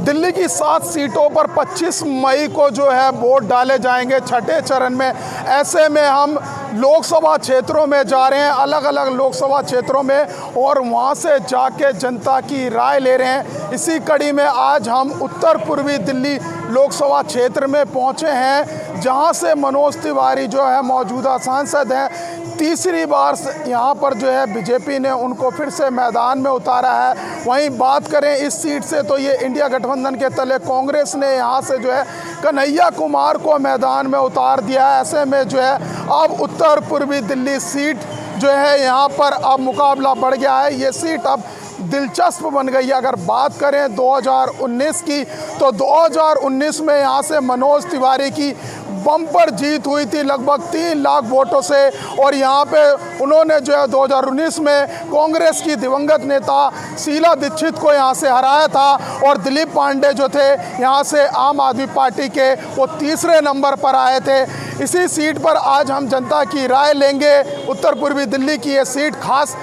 दिल्ली की 7 सीटों पर 25 मई को जो है वोट डाले जाएंगे छठे चरण में। ऐसे में हम लोकसभा क्षेत्रों में जा रहे हैं, अलग अलग लोकसभा क्षेत्रों में, और वहां से जाके जनता की राय ले रहे हैं। इसी कड़ी में आज हम उत्तर पूर्वी दिल्ली लोकसभा क्षेत्र में पहुंचे हैं, जहां से मनोज तिवारी जो है मौजूदा सांसद हैं। तीसरी बार यहाँ पर जो है बीजेपी ने उनको फिर से मैदान में उतारा है। वहीं बात करें इस सीट से तो ये इंडिया गठबंधन के तले कांग्रेस ने यहाँ से जो है कन्हैया कुमार को मैदान में उतार दिया है। ऐसे में जो है अब उत्तर पूर्वी दिल्ली सीट जो है यहाँ पर अब मुकाबला बढ़ गया है। ये सीट अब दिलचस्प बन गई है। अगर बात करें 2019 की तो 2019 में यहाँ से मनोज तिवारी की बम्पर जीत हुई थी लगभग 3 लाख वोटों से, और यहाँ पे उन्होंने जो है 2019 में कांग्रेस की दिवंगत नेता शीला दीक्षित को यहाँ से हराया था, और दिलीप पांडे जो थे यहाँ से आम आदमी पार्टी के वो तीसरे नंबर पर आए थे। इसी सीट पर आज हम जनता की राय लेंगे। उत्तर पूर्वी दिल्ली की ये सीट खास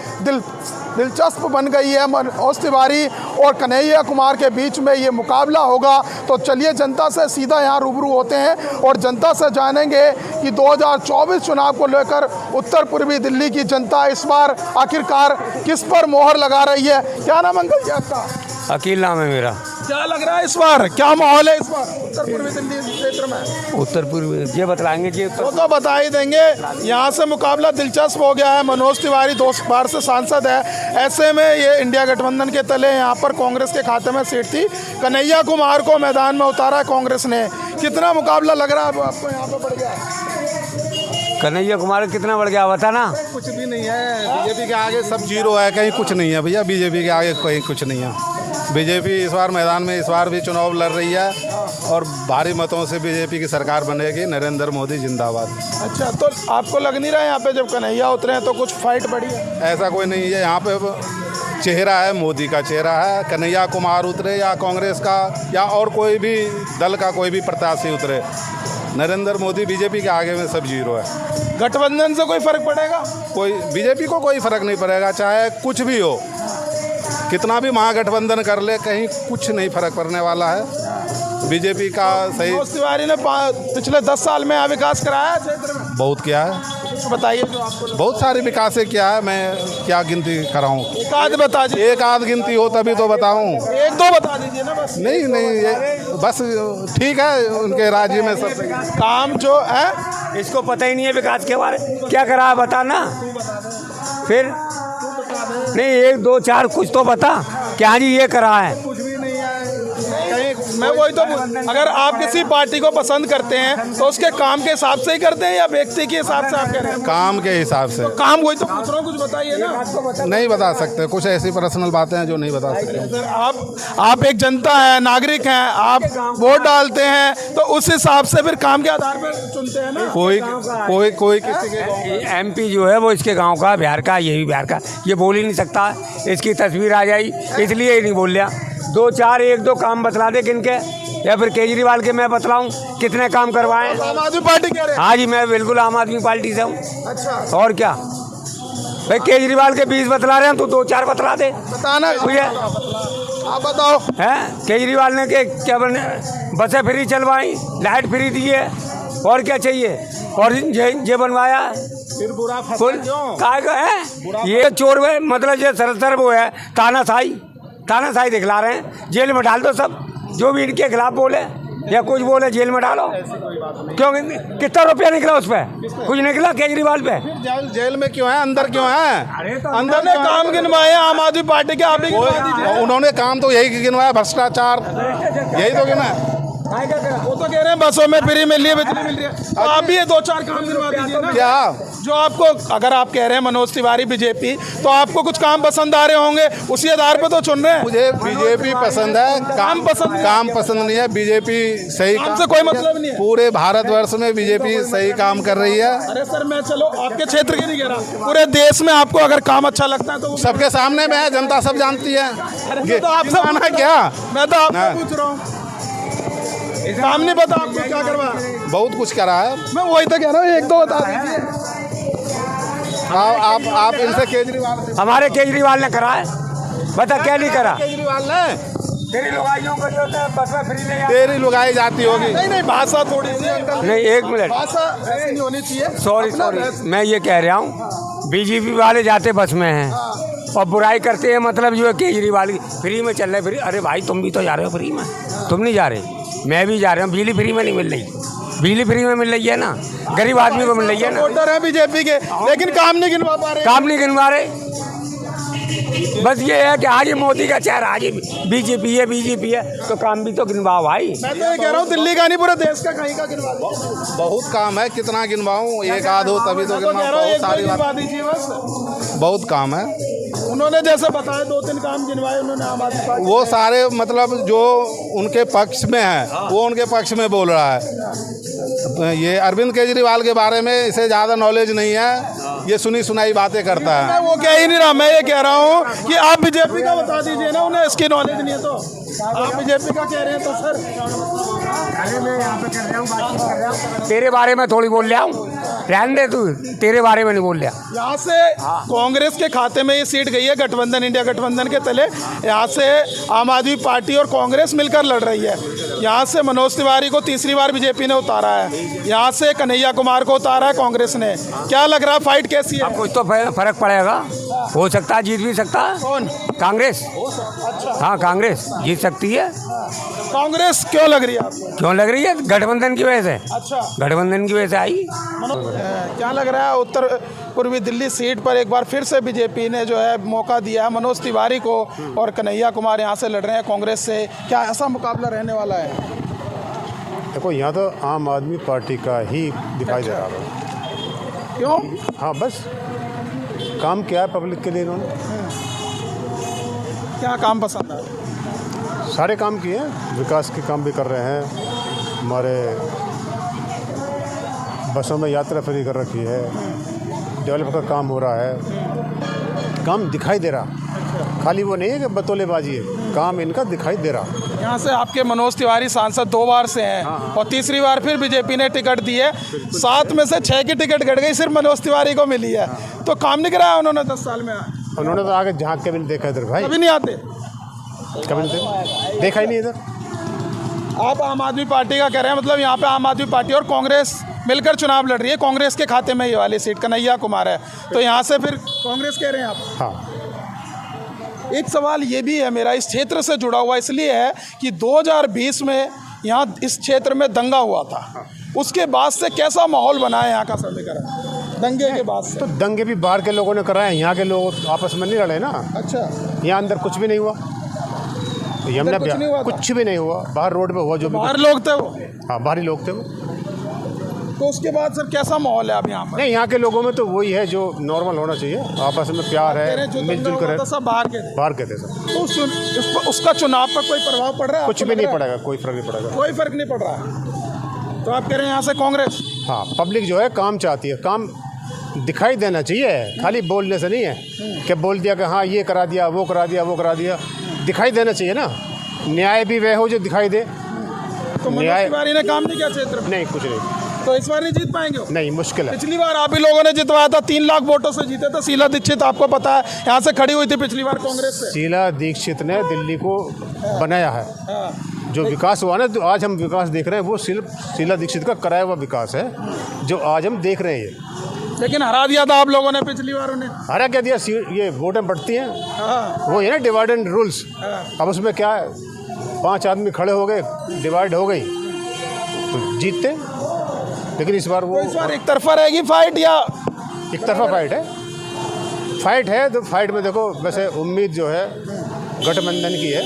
दिलचस्प बन गई है। मनोज तिवारी और कन्हैया कुमार के बीच में ये मुकाबला होगा। तो चलिए जनता से सीधा यहाँ रूबरू होते हैं और जनता से जानेंगे कि 2024 चुनाव को लेकर उत्तर पूर्वी दिल्ली की जनता इस बार आखिरकार किस पर मोहर लगा रही है। क्या नाम अंकल जी आपका? अकील नाम है मेरा। क्या लग रहा है इस बार, क्या माहौल है इस बार उत्तर पूर्वी दिल्ली क्षेत्र में? उत्तर पूर्वी ये बतलाएंगे जी। वो तो बता ही देंगे। यहाँ से मुकाबला दिलचस्प हो गया है। मनोज तिवारी 2 बार से सांसद है। ऐसे में ये इंडिया गठबंधन के तले यहाँ पर कांग्रेस के खाते में सीट थी। कन्हैया कुमार को मैदान में उतारा है कांग्रेस ने। कितना मुकाबला लग रहा है आपको यहाँ पे बढ़ गया? कन्हैया कुमार कितना बढ़ गया बता ना। कुछ भी नहीं है। बीजेपी के आगे सब जीरो है, कहीं कुछ नहीं है भैया। बीजेपी के आगे कहीं कुछ नहीं है। बीजेपी इस बार मैदान में इस बार भी चुनाव लड़ रही है और भारी मतों से बीजेपी की सरकार बनेगी। नरेंद्र मोदी जिंदाबाद। अच्छा, तो आपको लग नहीं रहा है यहाँ पे जब कन्हैया उतरे हैं तो कुछ फाइट बढ़ी है? ऐसा कोई नहीं है। यहाँ पे चेहरा है, मोदी का चेहरा है। कन्हैया कुमार उतरे या कांग्रेस का या और कोई भी दल का कोई भी प्रत्याशी उतरे, नरेंद्र मोदी बीजेपी के आगे में सब जीरो है। गठबंधन से कोई फर्क पड़ेगा? कोई बीजेपी को कोई फर्क नहीं पड़ेगा, चाहे कुछ भी हो, कितना भी महागठबंधन कर ले, कहीं कुछ नहीं फर्क पड़ने वाला है। बीजेपी का सही। मनोज तिवारी ने पिछले 10 साल में विकास कराया है क्षेत्र में? बहुत किया है। कुछ बताइए जो आपको। बहुत सारे विकास किया है। मैं क्या गिनती कराऊं? एक आध बता दीजिए। एक आध गिनती हो तभी तो बताऊं। 1-2 बता दीजिए ना बस। नहीं ये बस ठीक है। उनके राज्य में सब काम जो है इसको पता ही नहीं है विकास के बारे में। क्या करा है बता ना। फिर नहीं 1 2 4 कुछ तो बता। क्या जी ये करा है? कुछ भी नहीं है कहीं। मैं वही तो, अगर आप किसी पार्टी को पसंद करते हैं तो उसके काम के हिसाब से ही करते हैं या व्यक्ति के हिसाब से आप कह रहे हैं? काम के हिसाब से। काम वही तो पूछ रहा हूँ, कुछ बताइए ना। नहीं बता सकते, कुछ ऐसी पर्सनल बातें हैं जो नहीं बता सकते। सर आप एक जनता है, नागरिक हैं, आप वोट डालते हैं तो उस हिसाब से फिर काम के आधार पर चुनते हैं ना। कोई किसी के MP जो है वो इसके गांव का, बिहार का, ये भी बिहार का, ये बोल ही नहीं सकता। इसकी तस्वीर आ जाई इसलिए ही नहीं बोल लिया। 2 4 1 2 काम बतला दे किनके, या फिर केजरीवाल के मैं बतलाऊं कितने काम करवाए। आम आदमी पार्टी कह रहे हैं? हाँ जी, मैं बिल्कुल आम आदमी पार्टी से हूँ। अच्छा, और क्या भाई, केजरीवाल के 20 बतला रहे हैं तो 2 4 बतला दे बताना भैया। आप बताओ। है केजरीवाल ने के क्या बने, बसें फ्री चलवाई, लाइट फ्री दी है, और क्या चाहिए? और ये बनवाया फिर बुरा फुल काय का है। ये चोर है, मतलब ये सरसर वो है तानाशाही दिखला रहे हैं। जेल में डाल दो सब जो भी इनके खिलाफ बोले या कुछ बोले, जेल में डालो। क्यों? कितना रुपया निकला उस पर? कुछ निकला केजरीवाल पे? जेल में क्यों है, अंदर क्यों है? अंदर ने काम गिनवाए आम आदमी पार्टी के, आप भी गिनवा दीजिए। उन्होंने काम तो यही गिनवाया, भ्रष्टाचार, यही तो गिना। वो तो कह रहे हैं बसों में फ्री मिल रही है, बिजली मिल रही है, तो आप भी ये 2 4 काम गिनवा दीजिए ना। क्या जो आपको, अगर आप कह रहे हैं मनोज तिवारी बीजेपी, तो आपको कुछ काम पसंद आ रहे होंगे, उसी आधार पर तो चुन रहे हैं। मुझे बीजेपी पसंद है, काम पसंद नहीं है। बीजेपी सही काम से कोई मतलब नहीं है। पूरे भारतवर्ष में बीजेपी सही काम कर रही है। अरे सर, मैं चलो आपके क्षेत्र की नहीं कह रहा, पूरे देश में आपको अगर काम अच्छा लगता है तो सबके सामने में है, जनता सब जानती है। तो आपसे आना क्या, मैं तो आपसे पूछ रहा हूँ। काम नहीं पता आपको क्या करवा? बहुत कुछ करा है। मैं वही तो कह रहा हूँ, 1-2 बता दीजिए। आप इनसे केजरीवाल, हमारे केजरीवाल ने करा है, बता क्या नहीं करा? केजरीवाल ने तेरी लुगाइयों को जो है बस में फ्री ले जाते तेरी लुगाई जाती होगी। नहीं नहीं, भाषा थोड़ी सी अंकल, नहीं, एक मिनट, भाषा ऐसी नहीं होनी चाहिए। सॉरी अपना सॉरी, रहस्य- मैं ये कह रहा हूँ बीजेपी वाले जाते बस में हैं और बुराई करते हैं, मतलब जो है केजरीवाल की फ्री में चल रहे फ्री। अरे भाई तुम भी तो जा रहे हो फ्री में, तुम नहीं जा रहे, मैं भी जा रहा हूँ। बिजली फ्री में नहीं मिल रही, बिजली फ्री में मिल रही है ना, गरीब आदमी को मिल रही है ना। वोटर है बीजेपी के, लेकिन काम नहीं गिनवा पा रहे। काम नहीं गिनवा रहे। बस ये है कि आज ये मोदी का चेहरा, आज बीजेपी है तो काम भी तो गिनवाओ भाई। मैं तो ये कह रहा हूँ दिल्ली का नहीं, पूरे देश का कहीं का गिनवा दो। बहुत काम है, कितना गिनवाऊँ, एक आध हो तभी तो मैं तो कह गिनवाऊँ। रहा हूँ बहुत एक सारी दो गिनवा बात, दीजिए बस। बहुत काम है। उन्होंने जैसे बताया 2-3 काम गिनवाए उन्होंने आम आदमी पार्टी। वो सारे मतलब जो उनके पक्ष में है वो उनके पक्ष में बोल रहा है। ये अरविंद केजरीवाल के बारे में इसे ज़्यादा नॉलेज नहीं है, ये सुनी सुनाई बातें करता है। मैं वो कह ही नहीं रहा, मैं ये कह रहा हूँ कि आप बीजेपी का बता दीजिए ना, उन्हें इसकी नॉलेज नहीं है तो। आप बीजेपी का कह रहे हैं तो सर तेरे बारे में थोड़ी बोल रहा हूँ, रहने दे तू, तेरे बारे में नहीं बोल रहा। यहाँ से कांग्रेस के खाते में ये सीट गई है, गठबंधन इंडिया गठबंधन के तले। यहाँ से आम आदमी पार्टी और कांग्रेस मिलकर लड़ रही है। यहाँ से मनोज तिवारी को तीसरी बार बीजेपी ने उतारा है, यहाँ से कन्हैया कुमार को उतारा है कांग्रेस ने। क्या लग रहा है फाइट कैसी है? कुछ तो फर्क पड़ेगा, हो सकता है जीत भी सकता है। कौन? कांग्रेस। हाँ, कांग्रेस जीत सकती है। कांग्रेस क्यों लग रही है आपको? क्यों लग रही है? गठबंधन की वजह से। अच्छा, गठबंधन की वजह से आई। क्या लग रहा है उत्तर पूर्वी दिल्ली सीट पर एक बार फिर से बीजेपी ने जो है मौका दिया है मनोज तिवारी को, और कन्हैया कुमार यहाँ से लड़ रहे हैं कांग्रेस से। क्या ऐसा मुकाबला रहने वाला है? देखो यहाँ तो आम आदमी पार्टी का ही दिखाई दे रहा है। क्यों? हाँ, बस काम क्या है पब्लिक के लिए इन्होंने, क्या काम पसंद है? सारे काम किए हैं, विकास के काम भी कर रहे हैं। हमारे बसों में यात्रा फ्री कर रखी है, डेवलप का काम हो रहा है, काम दिखाई दे रहा। खाली वो नहीं है कि बतौलेबाजी है, काम इनका दिखाई दे रहा। यहाँ से आपके मनोज तिवारी सांसद 2 बार से हैं और तीसरी बार फिर बीजेपी ने टिकट दी है। 7 में से 6 की टिकट घट गई, सिर्फ मनोज तिवारी को मिली है। तो काम नहीं कराया उन्होंने 10 साल में? उन्होंने तो आगे झाँक के भी नहीं देखा इधर भाई, कभी नहीं आते। कभी नहीं देखा ही नहीं इधर। आप आम आदमी पार्टी का कह रहे हैं, मतलब यहाँ पे आम आदमी पार्टी और कांग्रेस मिलकर चुनाव लड़ रही है। कांग्रेस के खाते में ये वाली सीट कन्हैया कुमार है, तो यहाँ से फिर कांग्रेस कह रहे हैं आप? हाँ, एक सवाल ये भी है मेरा, इस क्षेत्र से जुड़ा हुआ इसलिए है कि 2020 में यहाँ इस क्षेत्र में दंगा हुआ था, उसके बाद से कैसा माहौल बना है यहाँ का समीकरण दंगे के बाद से? तो दंगे भी बाहर के लोगों ने कराए, यहाँ के लोग आपस में नहीं लड़े ना। अच्छा, यहाँ अंदर कुछ भी नहीं हुआ, तो ये हमने कुछ नहीं हुआ था? कुछ भी नहीं हुआ, बाहर रोड पे हुआ जो भी। बाहर लोग थे वो, हाँ, बाहरी लोग थे वो। तो उसके बाद सर कैसा माहौल है अब यहाँ पर? नहीं, यहाँ के लोगों में तो वही है जो नॉर्मल होना चाहिए, आपस में प्यार कह रहे हैं है, जो दंगा मिलजुल कर हुआ है। था सब बाहर के थे। बाहर के थे सब। तो उसका चुनाव पर कोई प्रभाव पड़ रहा है? कुछ आपको भी लग नहीं रहा है? पड़ेगा, कोई फर्क नहीं पड़ेगा। कोई फर्क नहीं पड़ रहा है। तो आप कह रहे हैं यहाँ से कांग्रेस? हाँ, पब्लिक जो है काम चाहती है, काम दिखाई देना चाहिए, खाली बोलने से नहीं है कि बोल दिया कि हाँ ये करा दिया, वो करा दिया, वो करा दिया। दिखाई देना चाहिए ना, न्याय भी वह हो जो दिखाई दे। तो मनोज तिवारी ने काम नहीं किया क्षेत्र में, नहीं, कुछ नहीं, तो इस बार नहीं जीत पाएंगे वो? नहीं, मुश्किल है। पिछली बार आप ही लोगों ने जितवाया था, 3 लाख वोटों से जीते थे। शीला दीक्षित आपको पता है यहाँ से खड़ी हुई थी पिछली बार कांग्रेस से। शीला दीक्षित ने दिल्ली को बनाया है, हाँ। जो विकास हुआ ना, तो आज हम विकास देख रहे हैं, वो सिर्फ शीला दीक्षित का कराया हुआ विकास है जो आज हम देख रहे हैं। लेकिन हरा दिया था आप लोगों ने पिछली बार उन्हें। हरा क्या दिया, ये वोटें बढ़ती हैं, हाँ, वो ये ना डिवाइड एंड रूल्स। हाँ। अब उसमें क्या है, 5 आदमी खड़े हो गए, डिवाइड हो गई तो जीतते। लेकिन इस बार वो तो इस बार एक तरफा रहेगी फाइट या एक तरफा फाइट है। तो फाइट में देखो, वैसे उम्मीद जो है गठबंधन की है।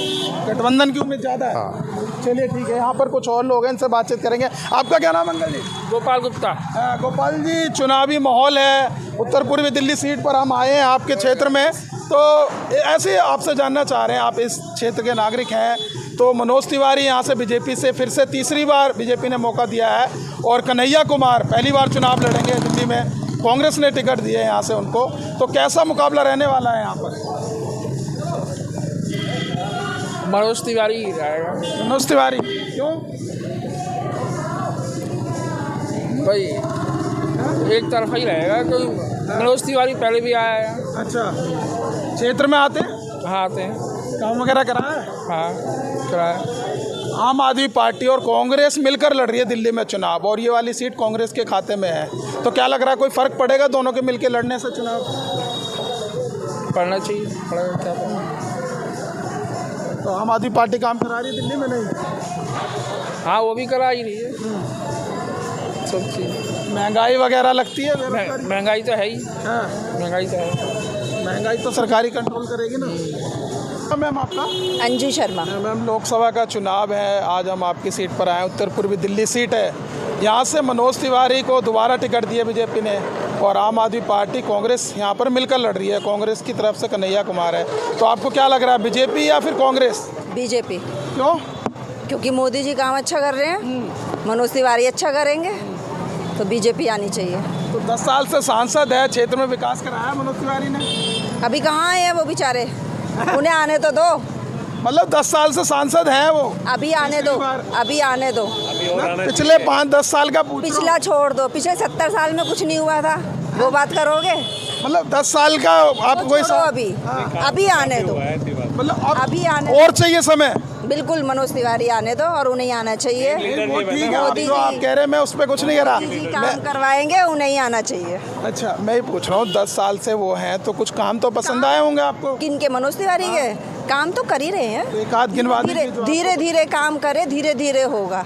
गठबंधन की उम्मीद ज़्यादा है? हाँ। चलिए ठीक है, यहाँ पर कुछ और लोग हैं, इनसे बातचीत करेंगे। आपका क्या नाम है अंकल जी? गोपाल गुप्ता। गोपाल जी, चुनावी माहौल है, उत्तर पूर्वी दिल्ली सीट पर हम आए हैं आपके क्षेत्र में, तो ऐसे आपसे जानना चाह रहे हैं, आप इस क्षेत्र के नागरिक हैं, तो मनोज तिवारी यहाँ से बीजेपी से फिर से तीसरी बार बीजेपी ने मौका दिया है, और कन्हैया कुमार पहली बार चुनाव लड़ेंगे दिल्ली में, कांग्रेस ने टिकट दिए यहाँ से उनको, तो कैसा मुकाबला रहने वाला है यहाँ पर? मनोज तिवारी ही रहेगा मनोज तिवारी क्यों? भाई, एक तरफा ही रहेगा, कोई मनोज तिवारी पहले भी आया है। अच्छा, क्षेत्र में आते हैं, हाँ, आते हैं। काम वगैरह करा है? हाँ कराया। आम आदमी पार्टी और कांग्रेस मिलकर लड़ रही है दिल्ली में चुनाव, और ये वाली सीट कांग्रेस के खाते में है, तो क्या लग रहा है कोई फ़र्क पड़ेगा दोनों के मिलकर लड़ने से चुनाव? पढ़ना चाहिए, पढ़ेगा क्या पढ़ना। तो आम आदमी पार्टी काम करा रही है दिल्ली में? नहीं, हाँ वो भी करा ही रही है सब चीज़। महंगाई वगैरह लगती है? बेरोजगारी? महंगाई तो है ही, हाँ, महंगाई तो है। महंगाई तो सरकारी कंट्रोल करेगी ना। मैम आपका? अंजू शर्मा। मैम लोकसभा का चुनाव है, आज हम आपकी सीट पर आए, उत्तर पूर्वी दिल्ली सीट है। यहाँ से मनोज तिवारी को दोबारा टिकट दिया बीजेपी ने, और आम आदमी पार्टी कांग्रेस यहाँ पर मिलकर लड़ रही है। कांग्रेस की तरफ से कन्हैया कुमार है, तो आपको क्या लग रहा है, बीजेपी या फिर कांग्रेस? बीजेपी। क्यों? क्योंकि मोदी जी काम अच्छा कर रहे हैं, मनोज तिवारी अच्छा करेंगे, तो बीजेपी आनी चाहिए। तो 10 साल से सांसद है, क्षेत्र में विकास कराया मनोज तिवारी ने? अभी कहाँ हैं वो बेचारे, उन्हें आने तो दो। मतलब 10 साल से सांसद हैं वो? अभी आने दो, अभी आने दो। पिछले 5-10 साल का पूछ रहा हूँ। पिछला छोड़ दो, पिछले 70 साल में कुछ नहीं हुआ था, वो बात करोगे? मतलब 10 साल का आप कोई छोड़ो अभी, अभी आने दो, मतलब अभी आने और चाहिए समय? बिल्कुल मनोज तिवारी आने दो, और उन्हें आना चाहिए। वो ठीक है, मोदी जो आप जी कह रहे हैं मैं उस पर कुछ नहीं कह रहा। जी काम करवाएंगे, उन्हें ही आना चाहिए। अच्छा, मैं ही पूछ रहा हूँ, 10 साल से वो हैं, तो कुछ काम तो पसंद आए होंगे आपको? किनके? मनोज तिवारी के काम तो कर ही रहे हैं। एक आध गिनवा धीरे दीजिए जो आप- धीरे धीरे काम करे, धीरे धीरे होगा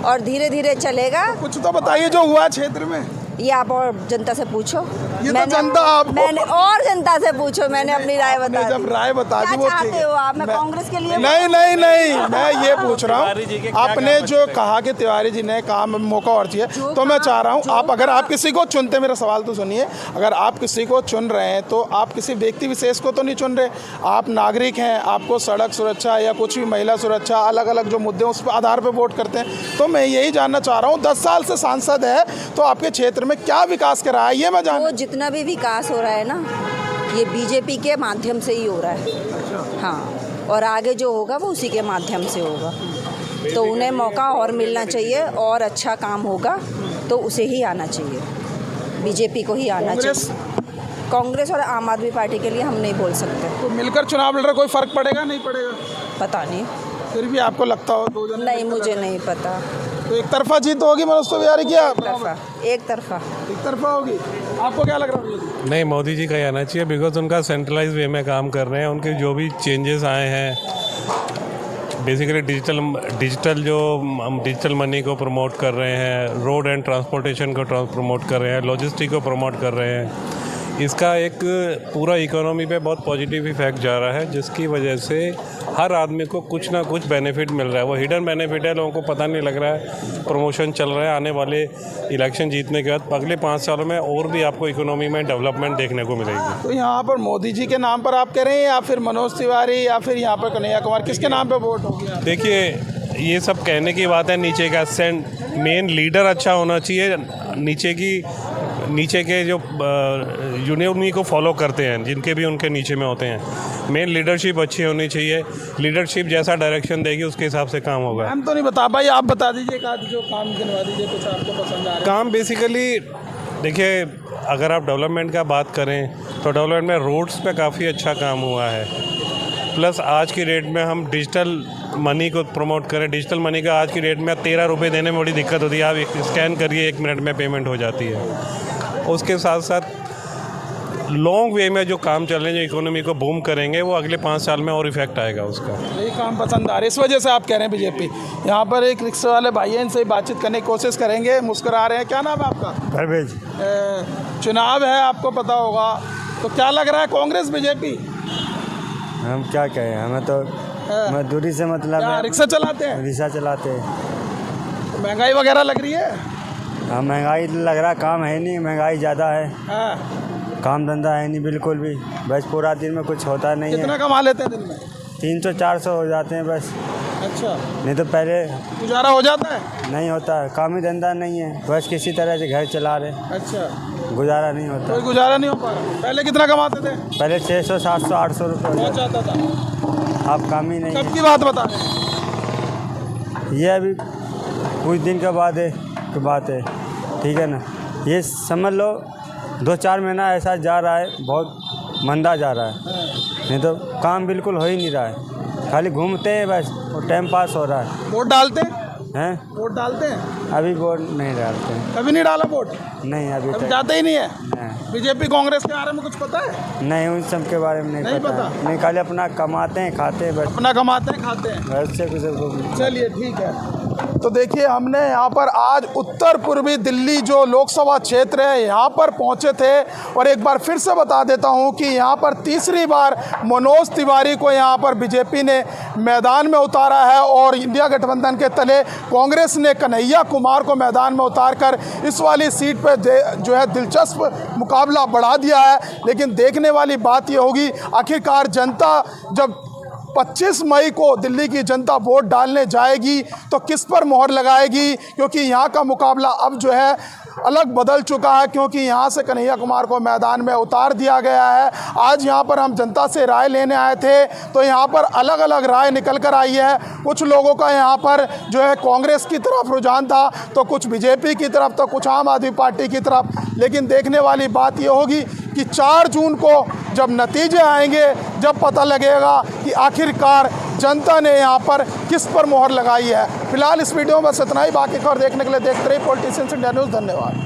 और धीरे धीरे चलेगा। कुछ तो बताइए जो हुआ क्षेत्र में। ये आप और जनता से पूछो। ये तो जनता आपको- मैंने और जनता से पूछो, मैंने अपनी राय आपने बता जब दी। राय बता दी क्या वो ठीक चाहते है। हो आप? मैं कांग्रेस के लिए नहीं नहीं नहीं, मैं ये पूछ रहा हूँ, आपने जो कहा कि तिवारी जी ने काम मौका और चाहिए, तो मैं चाह रहा हूँ आप अगर आप किसी को चुनते, मेरा सवाल तो सुनिए, अगर आप किसी को चुन रहे हैं तो आप किसी व्यक्ति विशेष को तो नहीं चुन रहे, आप नागरिक हैं, आपको सड़क सुरक्षा या कुछ भी महिला सुरक्षा, अलग अलग जो मुद्दे हैं उस आधार पर वोट करते हैं। तो मैं यही जानना चाह रहा हूँ, 10 साल से सांसद है तो आपके क्षेत्र में क्या विकास करा है, ये मैं जान। वो जितना भी विकास हो रहा है ना, ये बीजेपी के माध्यम से ही हो रहा है। हाँ, और आगे जो होगा वो उसी के माध्यम से होगा, तो उन्हें मौका और मिलना चाहिए, और अच्छा काम होगा तो उसे ही आना चाहिए, बीजेपी को ही आना चाहिए। कांग्रेस और आम आदमी पार्टी के लिए हम नहीं बोल सकते। तो मिलकर चुनाव लड़ रहे, कोई फर्क पड़ेगा नहीं पड़ेगा? पता नहीं, फिर भी आपको लगता हो दो जने नहीं मुझे नहीं पता। तो एक तरफा जीत होगी मनोज तिवारी की? एक तरफा एक तरफा होगी, आपको क्या लग रहा है? नहीं, मोदी जी का ही आना चाहिए, बिकॉज उनका सेंट्रलाइज वे में काम कर रहे हैं। उनके जो भी चेंजेस आए हैं, बेसिकली डिजिटल जो हम डिजिटल मनी को प्रमोट कर रहे हैं, रोड एंड ट्रांसपोर्टेशन को प्रमोट कर रहे हैं, लॉजिस्टिक को प्रमोट कर रहे हैं, इसका एक पूरा इकोनॉमी पे बहुत पॉजिटिव इफेक्ट जा रहा है, जिसकी वजह से हर आदमी को कुछ ना कुछ बेनिफिट मिल रहा है। वो हिडन बेनिफिट है, लोगों को पता नहीं लग रहा है। प्रमोशन चल रहा है, आने वाले इलेक्शन जीतने के बाद अगले 5 सालों में और भी आपको इकोनॉमी में डेवलपमेंट देखने को मिलेगी। तो यहाँ पर मोदी जी के नाम पर आप कह रहे हैं, या फिर मनोज तिवारी, या फिर यहाँ पर कन्हैया कुमार, किसके नाम पर वोट होगी? देखिए, ये सब कहने की बात है, नीचे का मेन लीडर अच्छा होना चाहिए, नीचे के जो यूनियन को फॉलो करते हैं, जिनके भी उनके नीचे में होते हैं, मेन लीडरशिप अच्छी होनी चाहिए। लीडरशिप जैसा डायरेक्शन देगी उसके हिसाब से काम होगा। हम तो नहीं बता पाई, आप बता दीजिए, एक आध जो काम गिनवा दीजिए कुछ आपको पसंद आ रहा है। काम बेसिकली देखिए, अगर आप डेवलपमेंट का बात करें तो डेवलपमेंट में रोड्स पे काफ़ी अच्छा काम हुआ है। प्लस आज की डेट में हम डिजिटल मनी को प्रमोट करें। डिजिटल मनी का आज की डेट में 13 रुपये देने में बड़ी दिक्कत होती है, आप स्कैन करिए 1 मिनट में पेमेंट हो जाती है। उसके साथ साथ लॉन्ग वे में जो काम चल रहे हैं, जो इकोनॉमी को बूम करेंगे, वो अगले 5 साल में और इफेक्ट आएगा उसका। यही काम पसंद आ रहा है, इस वजह से आप कह रहे हैं बीजेपी। यहाँ पर एक रिक्शे वाले भाई हैं, इनसे बातचीत करने की कोशिश करेंगे, मुस्कुरा रहे हैं। क्या नाम है आपका? परवेज। चुनाव है, आपको पता होगा, तो क्या लग रहा है, कांग्रेस बीजेपी? हम क्या कहें, हमें तो मजदूरी से मतलब क्या है। रिक्शा चलाते हैं? रिक्शा चलाते हैं। तो महंगाई वगैरह लग रही है? हाँ, महंगाई लग रहा, काम है नहीं, महंगाई ज़्यादा है, हाँ। काम धंधा है नहीं बिल्कुल भी, बस पूरा दिन में कुछ होता नहीं है। कितना कमा लेते हैं दिन में? 300-400 हो जाते हैं बस। अच्छा, नहीं तो पहले गुजारा हो जाता है? नहीं होता है, काम ही धंधा नहीं है, बस किसी तरह से घर चला रहे, अच्छा, गुजारा नहीं होता। कोई गुजारा नहीं हो पा रहा। पहले कितना कमाते थे? पहले 600, 700, 800 रुपये हो बहुत जाता, जाता था। अब काम ही नहीं कब है। की बात बता रहे हैं? ये अभी कुछ दिन के बाद की बात है, ठीक है ना। ये समझ लो 2-4 महीना ऐसा जा रहा है, बहुत मंदा जा रहा है, नहीं तो काम बिल्कुल हो ही नहीं रहा है। खाली घूमते हैं बस और टाइम पास हो रहा है। वोट डालते हैं? वोट डालते हैं? अभी वोट नहीं डालते हैं। कभी नहीं डाला वोट? नहीं अभी तक जाते ही नहीं है। नहीं। बीजेपी कांग्रेस के बारे में कुछ पता है? नहीं, उन सब के बारे में नहीं पता। नहीं, खाली अपना कमाते हैं खाते हैं बस। अपना कमाते हैं खाते हैं। घर से कुछ। चलिए ठीक है। तो देखिए हमने यहाँ पर आज उत्तर पूर्वी दिल्ली जो लोकसभा क्षेत्र है यहाँ पर पहुँचे थे और एक बार फिर से बता देता हूँ कि यहाँ पर तीसरी बार मनोज तिवारी को यहाँ पर बीजेपी ने मैदान में उतारा है और इंडिया गठबंधन के तले कांग्रेस ने कन्हैया कुमार को मैदान में उतारकर इस वाली सीट पर जो है दिलचस्प मुकाबला बढ़ा दिया है। लेकिन देखने वाली बात ये होगी आखिरकार जनता जब 25 मई को दिल्ली की जनता वोट डालने जाएगी तो किस पर मोहर लगाएगी, क्योंकि यहाँ का मुकाबला अब जो है अलग बदल चुका है, क्योंकि यहाँ से कन्हैया कुमार को मैदान में उतार दिया गया है। आज यहाँ पर हम जनता से राय लेने आए थे तो यहाँ पर अलग अलग राय निकल कर आई है। कुछ लोगों का यहाँ पर जो है कांग्रेस की तरफ रुझान था, तो कुछ बीजेपी की तरफ, तो कुछ आम आदमी पार्टी की तरफ। लेकिन देखने वाली बात ये होगी कि 4 जून को जब नतीजे आएंगे, जब पता लगेगा कि आखिरकार जनता ने यहाँ पर किस पर मोहर लगाई है। फिलहाल इस वीडियो में बस इतना ही। बाकी खबर देखने के लिए देखते रहिए पॉलिटिशियंस इंडिया न्यूज़। धन्यवाद।